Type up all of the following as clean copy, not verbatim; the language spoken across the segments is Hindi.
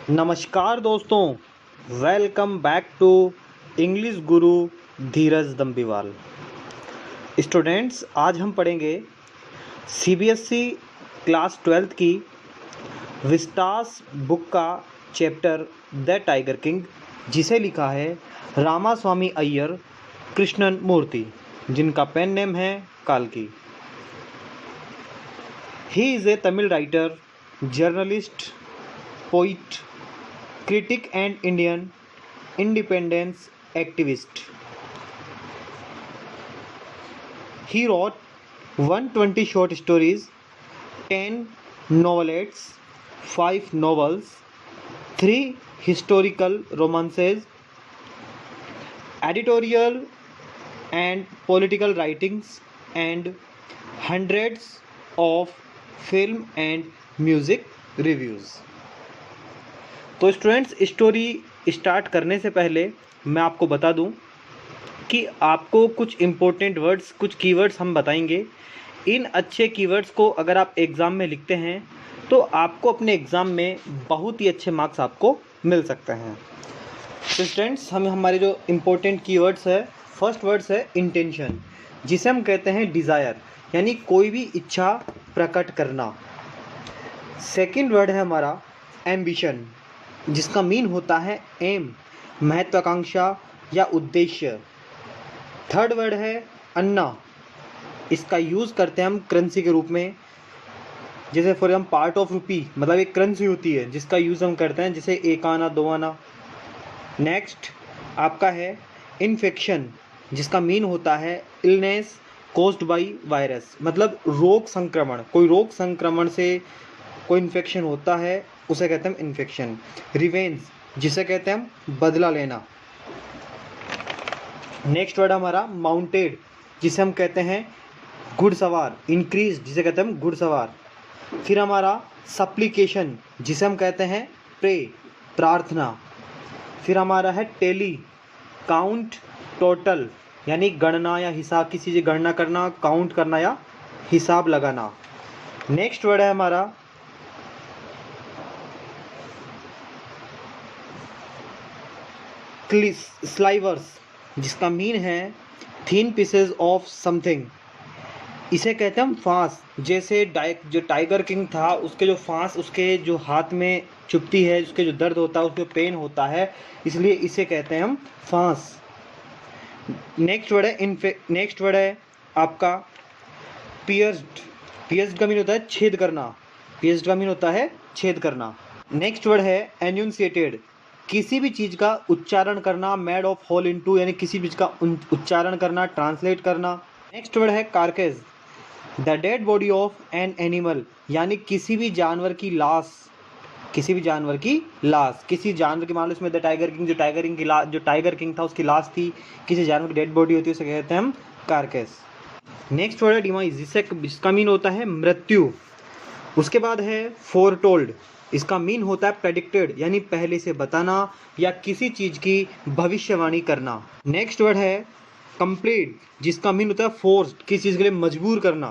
नमस्कार दोस्तों, welcome back to English Guru Dheeraj दम्बीवाल। Students, आज हम पढ़ेंगे सीबीएसई क्लास 12th की विस्टास बुक का चैप्टर द टाइगर किंग, जिसे लिखा है रामास्वामी अय्यर कृष्णन मूर्ति, जिनका पेन नेम है काल्की। He is a Tamil writer, journalist, poet, critic and Indian independence activist. He wrote 120 short stories, 10 novelettes, 5 novels, 3 historical romances, editorial and political writings, and hundreds of film and music reviews. तो स्टूडेंट्स, स्टोरी स्टार्ट करने से पहले मैं आपको बता दूं कि आपको कुछ इम्पोर्टेंट वर्ड्स, कुछ कीवर्ड्स हम बताएंगे। इन अच्छे कीवर्ड्स को अगर आप एग्ज़ाम में लिखते हैं तो आपको अपने एग्ज़ाम में बहुत ही अच्छे मार्क्स आपको मिल सकते हैं। तो स्टूडेंट्स, हमारे जो इम्पोर्टेंट कीवर्ड्स है, फर्स्ट वर्ड्स है इंटेंशन, जिसे हम कहते हैं डिज़ायर, यानी कोई भी इच्छा प्रकट करना। सेकेंड वर्ड है हमारा एम्बिशन, जिसका मीन होता है एम, महत्वाकांक्षा या उद्देश्य। थर्ड वर्ड है अन्ना, इसका यूज़ करते हैं हम करेंसी के रूप में, जैसे for example part of rupee, मतलब एक करेंसी होती है जिसका यूज़ हम करते हैं, जैसे एक आना, दो आना। नेक्स्ट आपका है इन्फेक्शन, जिसका मीन होता है इलनेस कोज्ड बाय वायरस, मतलब रोग संक्रमण, कोई रोग संक्रमण से कोई इन्फेक्शन होता है उसे कहते हैं इन्फेक्शन। रिवेंज, जिसे कहते हैं हम बदला लेना। नेक्स्ट वर्ड हमारा माउंटेड, जिसे हम कहते हैं घुड़सवार। इंक्रीज, जिसे कहते हैं हम घुड़सवार। फिर हमारा सप्लीकेशन, जिसे हम कहते हैं प्रे, प्रार्थना। फिर हमारा है टेली, काउंट, टोटल, यानी गणना या हिसाब, किसी चीज़ गणना करना, काउंट करना या हिसाब लगाना। नेक्स्ट वर्ड है हमारा स्लाइवर्स, जिसका मीन है थिन पीसेज ऑफ समथिंग। इसे कहते हैं हम फांस, जैसे जो टाइगर किंग था उसके जो फांस उसके जो हाथ में चुभती है, उसके जो दर्द होता है, उसको पेन होता है, इसलिए इसे कहते हैं हम फांस। नेक्स्ट वर्ड है आपका पियर्स्ड। पियर्स्ड का मीन होता है छेद करना। पियर्स्ड का मीन होता है छेद करना। नेक्स्ट वर्ड है एन्यूंसिएटेड, किसी भी चीज़ का उच्चारण करना। मेड ऑफ होल इनटू, यानी किसी भी चीज़ का उच्चारण करना, ट्रांसलेट करना। नेक्स्ट वर्ड है carcass, the dead body of an animal, यानी किसी भी जानवर की लाश, किसी भी जानवर की लाश, किसी जानवर की, मान लो इसमें द टाइगर किंग, जो टाइगर किंग था उसकी लाश थी, किसी जानवर की डेड बॉडी होती है, उसे कहते हैं हम कार्केस। नेक्स्ट वर्ड है डिमाइज, जिसका मीन होता है मृत्यु। उसके बाद है फोरटोल्ड, इसका मीन होता है प्रेडिक्टेड, यानी पहले से बताना या किसी चीज़ की भविष्यवाणी करना। नेक्स्ट वर्ड है कंप्लीट, जिसका मीन होता है फोर्स्ड, किसी चीज़ के लिए मजबूर करना।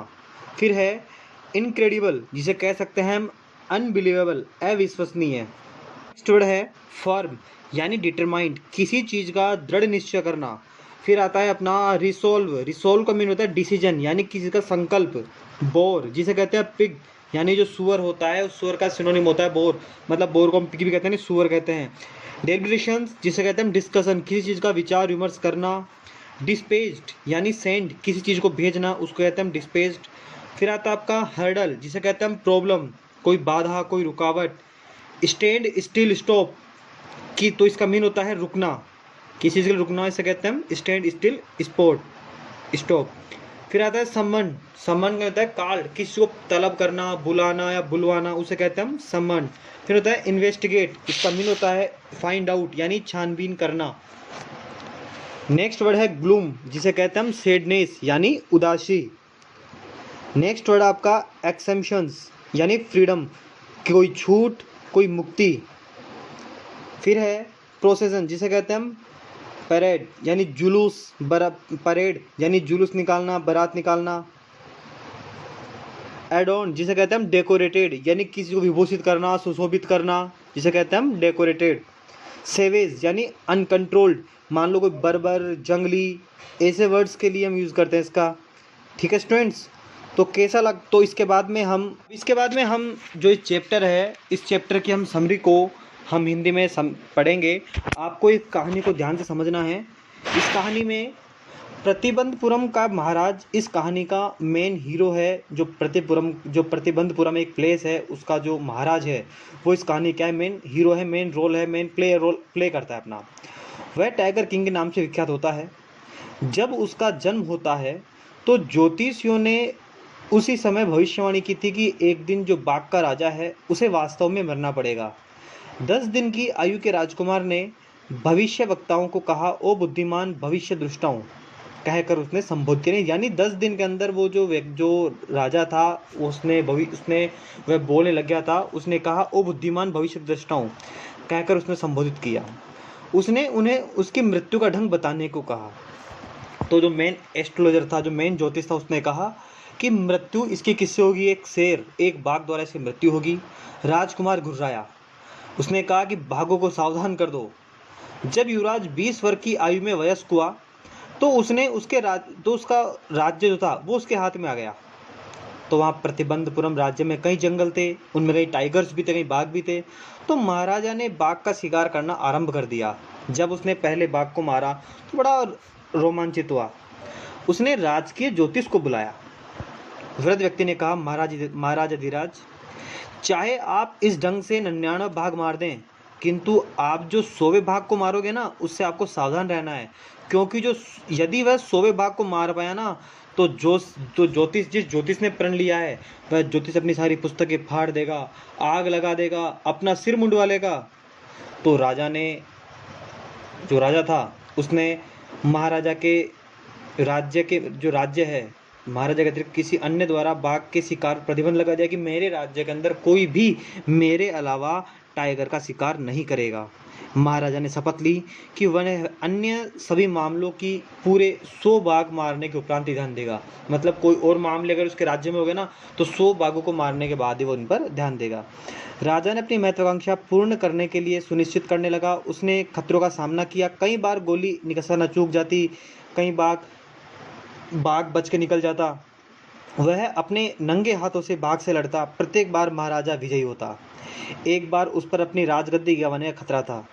फिर है इनक्रेडिबल, जिसे कह सकते हैं हम अनबिलीवेबल, अविश्वसनीय। नेक्स्ट वर्ड है फर्म, यानी डिटरमाइंड, किसी चीज़ का दृढ़ निश्चय करना। फिर आता है अपना रिसोल्व, रिसोल्व का मीन होता है डिसीजन, यानी किसी का संकल्प। बोर, जिसे कहते हैं पिग, यानी जो सुअर होता है, उस सुअर का सिनोनिम होता है बोर, मतलब बोर को हम पिग भी कहते हैं, नहीं सुअर कहते हैं। डेलिब्रेशंस, जिसे कहते हैं डिस्कशन, किसी चीज़ का विचार विमर्श करना। डिस्पेज्ड, यानी सेंड, किसी चीज़ को भेजना, उसको कहते हैं हम डिस्पेज्ड। फिर आता है आपका हर्डल, जिसे कहते हैं हम प्रॉब्लम, कोई बाधा, कोई रुकावट। स्टैंड स्टिल, स्टॉप की, तो इसका मीन होता है रुकना, किसी चीज़ के लिए रुकना, इसे कहते हैं हम स्टैंड स्टिल स्टॉप। फिर आता है समन, समन का होता है कॉल्ड, किसी को तलब करना, बुलाना या बुलवाना, उसे कहते हैं हम समन। फिर होता है इन्वेस्टिगेट, इसका मीन होता है फाइंड आउट, यानी छानबीन करना। नेक्स्ट वर्ड है ग्लूम, जिसे कहते हैं हम सैडनेस, यानी उदासी। नेक्स्ट वर्ड आपका एक्सेम्पशंस, यानी फ्रीडम, कोई छूट, कोई मुक्ति। फिर है प्रोसेसन, जिसे कहते हैं हम परेड, यानी जुलूस, परेड यानी जुलूस निकालना, बारात निकालना। एड ऑन, जिसे कहते हैं हम डेकोरेटेड, यानी किसी को विभूषित करना, सुशोभित करना। जिसे कहते हैं हम डेकोरेटेड। सेवेज यानी अनकंट्रोल्ड, मान लो कोई बर्बर, जंगली, ऐसे वर्ड्स के लिए हम यूज़ करते हैं इसका। ठीक है स्टूडेंट्स, तो कैसा लग, तो इसके बाद में हम जो इस चैप्टर है, इस चैप्टर की हम समरी को हम हिंदी में पढ़ेंगे। आपको इस कहानी को ध्यान से समझना है। इस कहानी में प्रतिबंधपुरम का महाराज इस कहानी का मेन हीरो है। जो प्रतिबंधपुरम एक प्लेस है, उसका जो महाराज है वो इस कहानी क्या है, मेन हीरो है, मेन रोल है, मेन रोल प्ले करता है अपना। वह टाइगर किंग के नाम से विख्यात होता है। जब उसका जन्म होता है तो ज्योतिषियों ने उसी समय भविष्यवाणी की थी कि एक दिन जो बाघ का राजा है उसे वास्तव में मरना पड़ेगा। 10 दिन की आयु के राजकुमार ने भविष्य वक्ताओं को कहा, ओ बुद्धिमान भविष्य दृष्टाओं, कहकर उसने संबोधित किया। यानी 10 दिन के अंदर वो जो राजा था उसने वह बोलने लग गया था। उसने कहा, ओ बुद्धिमान भविष्य दृष्टाओं, कहकर उसने संबोधित किया। उसने उन्हें उसकी मृत्यु का ढंग बताने को कहा। तो जो मेन एस्ट्रोलॉजर था, जो मेन ज्योतिष था, उसने कहा कि मृत्यु इसकी किससे होगी, एक बाघ द्वारा इसकी मृत्यु होगी। राजकुमार घुर्राया। उसने कहा कि बाघों को सावधान कर दो। जब युवराज 20 वर्ष की आयु में वयस्क हुआ तो उसका राज्य जो था वो उसके हाथ में आ गया। तो वहाँ प्रतिबंधपुरम राज्य में कई जंगल थे, उनमें कई टाइगर्स भी थे, कई बाघ भी थे। तो महाराजा ने बाघ का शिकार करना आरंभ कर दिया। जब उसने पहले बाघ को मारा तो बड़ा रोमांचित हुआ। उसने राजकीय ज्योतिष को बुलाया। वृद्ध व्यक्ति ने कहा, महाराज अधिराज, चाहे आप इस ढंग से 99 बाघ मार दें, किंतु आप जो 100वें बाघ को मारोगे ना, उससे आपको सावधान रहना है। क्योंकि यदि वह 100वें बाघ को मार पाया ना, तो जिस ज्योतिष ने प्रण लिया है, वह ज्योतिष अपनी सारी पुस्तकें फाड़ देगा, आग लगा देगा, अपना सिर मुंडवा लेगा। तो जो राजा था उसने महाराजा के राज्य है, महाराजा के अतिरिक्त किसी अन्य द्वारा बाघ के शिकार प्रतिबंध लगा दिया कि मेरे राज्य के अंदर कोई भी मेरे अलावा टाइगर का शिकार नहीं करेगा। महाराजा ने शपथ ली कि वह अन्य सभी मामलों की पूरे 100 बाघ मारने के उपरांत ही ध्यान देगा। मतलब कोई और मामले अगर उसके राज्य में हो गए ना, तो 100 बाघों को मारने के बाद ही वो उन पर ध्यान देगा। राजा ने अपनी महत्वाकांक्षा पूर्ण करने के लिए सुनिश्चित करने लगा। उसने खतरों का सामना किया। कई बार गोली निशाना चूक जाती, कई बाघ बच के निकल जाता। वह अपने नंगे हाथों से बाघ से लड़ता। प्रत्येक बार महाराजा विजयी होता। एक बार उस पर अपनी राजगद्दी गंवाने का खतरा था।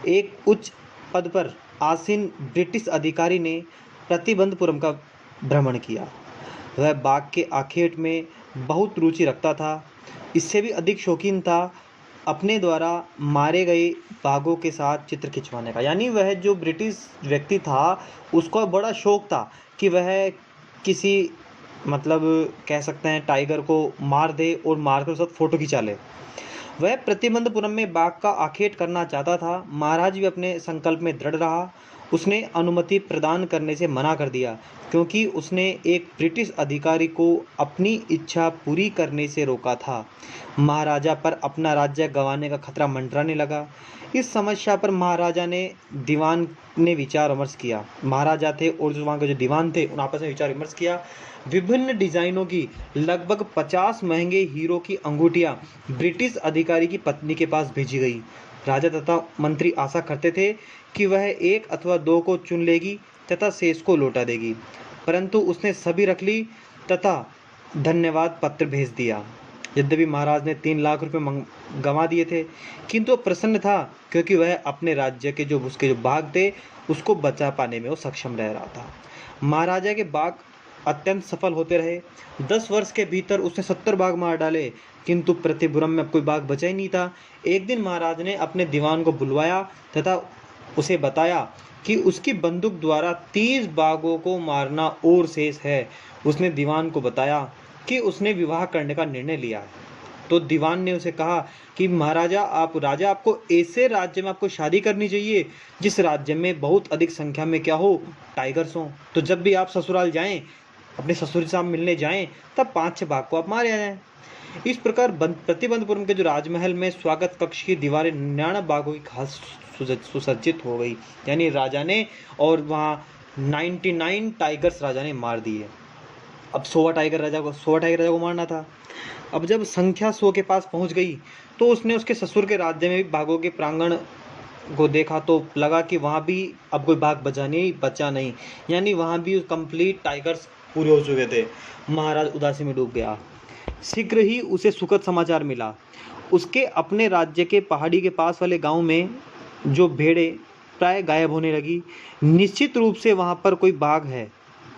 एक उच्च पद पर आसीन ब्रिटिश अधिकारी ने प्रतिबंधपुरम का भ्रमण किया। वह बाघ के आखेट में बहुत रुचि रखता था। इससे भी अधिक शौकीन था अपने द्वारा मारे गए बाघों के साथ चित्र खिंचवाने का। यानी वह जो ब्रिटिश व्यक्ति था उसका बड़ा शौक था कि वह किसी मतलब कह सकते हैं टाइगर को मार दे और मारकर उसके साथ फोटो खिंचा ले। वह प्रतिबंधपुरम में बाघ का आखेट करना चाहता था। महाराज भी अपने संकल्प में दृढ़ रहा। उसने अनुमति प्रदान करने से मना कर दिया क्योंकि उसने एक ब्रिटिश अधिकारी को अपनी इच्छा पूरी करने से रोका था। महाराजा पर अपना राज्य गंवाने का खतरा मंडराने लगा। इस समस्या पर महाराजा ने दीवान ने विचार विमर्श किया। महाराजा थे और जो वहाँ के जो दीवान थे उन आपस में विचार विमर्श किया। विभिन्न डिजाइनों की लगभग 50 महंगे हीरो की अंगूठियां ब्रिटिश अधिकारी की पत्नी के पास भेजी गई। राजा तथा मंत्री आशा करते थे कि वह एक अथवा दो को चुन लेगी तथा शेष को लौटा देगी, परंतु उसने सभी रख ली तथा धन्यवाद पत्र भेज दिया। यद्यपि महाराज ने 3 लाख रुपए गंवा दिए थे, किंतु वह प्रसन्न था क्योंकि वह अपने राज्य के उसके जो बाघ थे उसको बचा पाने में वो सक्षम रह रहा था। महाराजा के बाघ अत्यंत सफल होते रहे। 10 वर्ष के भीतर उसने 70 बाघ मार डाले, किंतु प्रतिबंधपुरम में अब कोई बाघ बचा ही नहीं था। एक दिन महाराज ने अपने दीवान को बुलवाया तथा उसे बताया कि उसकी बंदूक द्वारा 30 बाघों को मारना और शेष है। उसने दीवान को बताया कि उसने विवाह करने का निर्णय लिया है। तो दीवान ने उसे कहा कि राजा आपको ऐसे राज्य में आपको शादी करनी चाहिए जिस राज्य में बहुत अधिक संख्या में क्या हो, टाइगर्स हो। तो जब भी आप ससुराल जाएं, अपने ससुर से मिलने जाएं, तब 5-6 बाघ को आप मारे आ जाएं। इस प्रकार प्रतिबंधपुरम के जो राजमहल में स्वागत कक्ष की दीवारें 99 बाघों की खास सुसज्जित हो गई। यानी राजा ने और वहाँ 99 टाइगर्स राजा ने मार दिए। अब 100 टाइगर राजा को मारना था। अब जब संख्या 100 के पास पहुंच गई तो उसने उसके ससुर के राज्य में भी बाघों के प्रांगण को देखा तो लगा कि वहाँ भी अब कोई बाघ बचा नहीं, यानी वहाँ भी कंप्लीट टाइगर्स पूरे हो चुके थे। महाराज उदासी में डूब गया। शीघ्र ही उसे सुखद समाचार मिला। उसके अपने राज्य के पहाड़ी के पास वाले गांव में जो भेड़ें प्राय गायब होने लगी। निश्चित रूप से वहाँ पर कोई बाघ है।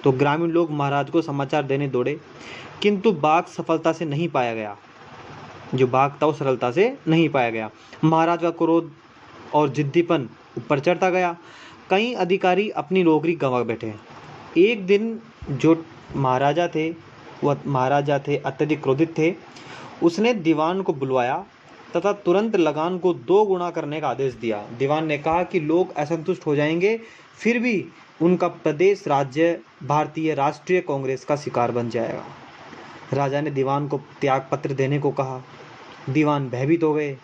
तो ग्रामीण लोग महाराज को समाचार देने दौड़े, किंतु बाघ सफलता से नहीं पाया गया। जो बाघ था वो सरलता से नहीं पाया गया। महाराज का क्रोध और जिद्दीपन ऊपर चढ़ता गया। कई अधिकारी अपनी नौकरी गंवा बैठे। एक दिन जो महाराजा थे अत्यधिक क्रोधित थे। उसने दीवान को बुलवाया तथा तुरंत लगान को 2 गुना करने का आदेश दिया। दीवान ने कहा कि लोग असंतुष्ट हो जाएंगे, फिर भी उनका प्रदेश राज्य भारतीय राष्ट्रीय कांग्रेस का शिकार बन जाएगा। राजा ने दीवान को त्याग पत्र देने को कहा। दीवान भयभीत हो गए।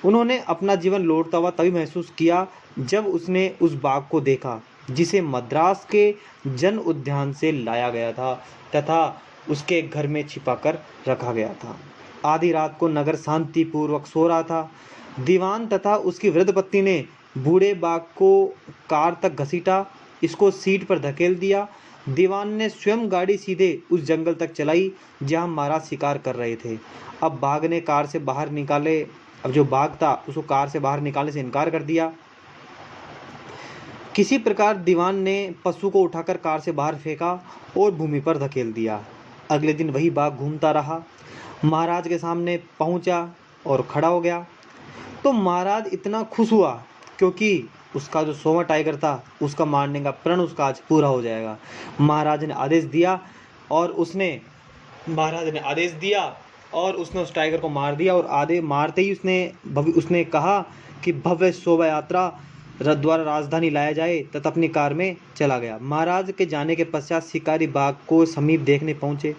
उन्होंने अपना जीवन लौटता हुआ तभी महसूस किया जब उसने उस बाघ को देखा जिसे मद्रास के जन उद्यान से लाया गया था तथा उसके घर में छिपाकर रखा गया था। आधी रात को नगर शांतिपूर्वक सो रहा था। दीवान तथा उसकी वृद्ध पत्नी ने बूढ़े बाघ को कार तक घसीटा, इसको सीट पर धकेल दिया। दीवान ने स्वयं गाड़ी सीधे उस जंगल तक चलाई जहां महाराज शिकार कर रहे थे। अब बाघ ने कार से बाहर निकाले अब जो बाघ था उसको कार से बाहर निकालने से इनकार कर दिया। किसी प्रकार दीवान ने पशु को उठाकर कार से बाहर फेंका और भूमि पर धकेल दिया। अगले दिन वही बाघ घूमता रहा। महाराज के सामने पहुंचा और खड़ा हो गया तो महाराज इतना खुश हुआ क्योंकि उसका जो 100वां टाइगर था उसका मारने का प्रण उसका आज पूरा हो जाएगा। महाराज ने आदेश दिया और उसने उस टाइगर को मार दिया और आधे मारते ही उसने कहा कि भव्य शोभा यात्रा द्वारा राजधानी लाया जाए तथा अपनी कार में चला गया। महाराज के जाने के पश्चात शिकारी बाघ को समीप देखने पहुंचे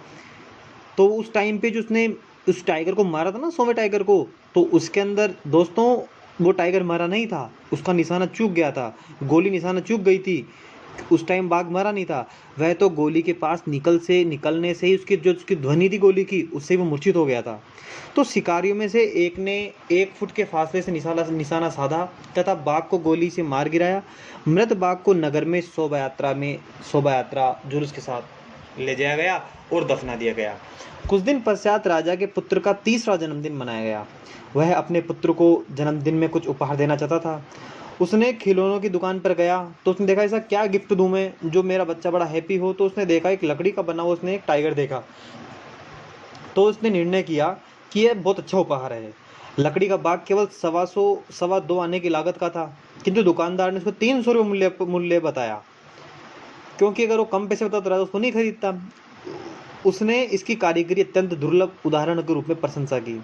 तो उस टाइम पे जो उसने उस टाइगर को मारा था ना 100वें टाइगर को, तो उसके अंदर दोस्तों वो टाइगर मरा नहीं था, उसका निशाना चूक गया था, गोली निशाना चूक गई थी। उस टाइम बाघ मरा नहीं था, वह तो गोली के पास निकलने से ही उसकी ध्वनि थी गोली की, उससे वो मूर्छित हो गया था। तो शिकारियों में से एक ने 1 फुट के फासले से निशाना साधा तथा बाघ को गोली से मार गिराया। मृत बाघ को नगर में शोभा यात्रा जुलूस के साथ ले जाया गया और दफना दिया गया। कुछ दिन पश्चात राजा के पुत्र का 3रा जन्मदिन मनाया गया। वह अपने पुत्र को जन्मदिन में कुछ उपहार देना चाहता था। उसने खिलौनों की दुकान पर गया तो उसने देखा ऐसा क्या गिफ्ट दूं मैं जो मेरा बच्चा बड़ा हैप्पी हो। तो उसने देखा एक लकड़ी का बना हुआ उसने एक टाइगर देखा तो उसने निर्णय किया कि यह बहुत अच्छा उपहार है। लकड़ी का बाग केवल 125 आने की लागत का था, किंतु दुकानदार ने उसको 300 रुपये मूल्य बताया, क्योंकि अगर वो कम पैसे बताता रहा तो उसको नहीं खरीदता। उसने इसकी कारीगरी अत्यंत दुर्लभ उदाहरण के रूप में प्रशंसा की।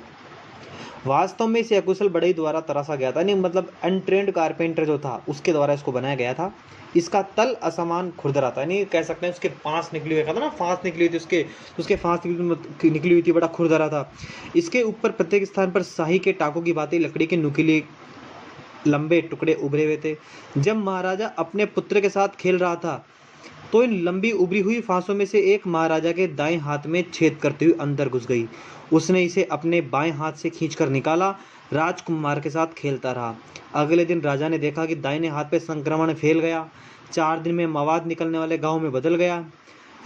वास्तव में इसे अकुशल बढ़ई द्वारा तराशा गया था, नहीं मतलब अनट्रेंड कारपेंटर जो था उसके द्वारा इसको बनाया गया था। इसका तल असमान खुरदरा था, नहीं कह सकते हैं उसके फांस निकली हुई था ना, फांस निकली हुई थी उसके फांस निकली हुई थी, बड़ा खुरदरा था। इसके ऊपर प्रत्येक स्थान पर शाही के टाकों की बातें लकड़ी के नुकीले लंबे टुकड़े उभरे हुए थे। जब महाराजा अपने पुत्र के साथ खेल रहा था तो इन लंबी उभरी हुई फांसों में से एक महाराजा के दाएं हाथ में छेद करते हुए अंदर घुस गई। उसने इसे अपने बाएं हाथ से खींचकर निकाला। राजकुमार के साथ खेलता रहा। अगले दिन राजा ने देखा कि दाहिने हाथ पे संक्रमण फैल गया। 4 दिन में मवाद निकलने वाले गांव में बदल गया।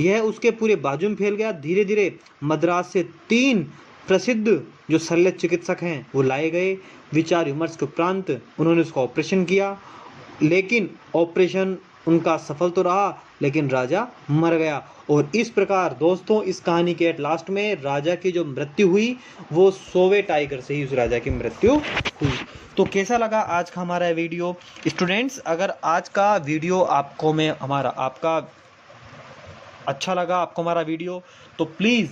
यह उसके पूरे बाजू में फैल गया। धीरे धीरे मद्रास से 3 प्रसिद्ध जो शल्य चिकित्सक हैं वो लाए गए। विचार विमर्श के उपरांत उन्होंने उसका ऑपरेशन किया, लेकिन ऑपरेशन उनका सफल तो रहा लेकिन राजा मर गया। और इस प्रकार दोस्तों इस कहानी के एट लास्ट में राजा की जो मृत्यु हुई वो 100वें टाइगर से ही उस राजा की मृत्यु हुई। तो कैसा लगा आज का हमारा वीडियो स्टूडेंट्स? अगर आज का वीडियो आपका अच्छा लगा, आपको हमारा वीडियो, तो प्लीज़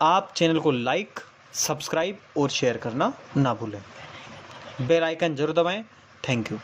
आप चैनल को लाइक, सब्सक्राइब और शेयर करना ना भूलें। बेल आइकन जरूर दबाएं। Thank you.